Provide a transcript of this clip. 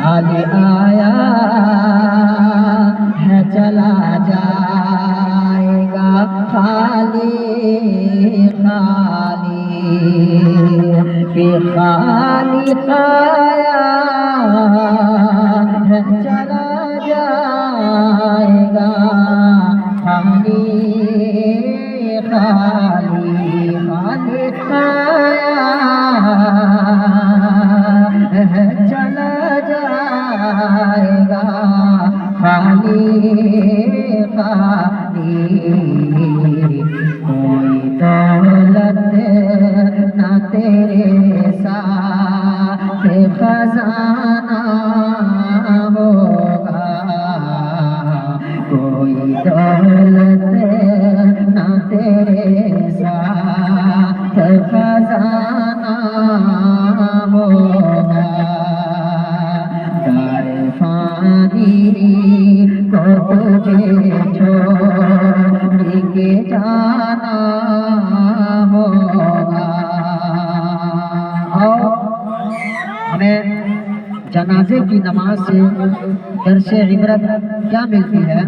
खाली आया है चला जाएगा खाली खाली कि खाली आया है चला जाएगा खाली खाली खाली आया है चला जाएगा खाली खाली कोई दौलत ना तेरे साथ खजाना होगा कोई दौलत ना तेरे साथ खजाना होगा दाए फानी को तुझे छोड़ के जाना होगा। और हमें जनाजे की नमाज से दर्स इबरत क्या मिलती है?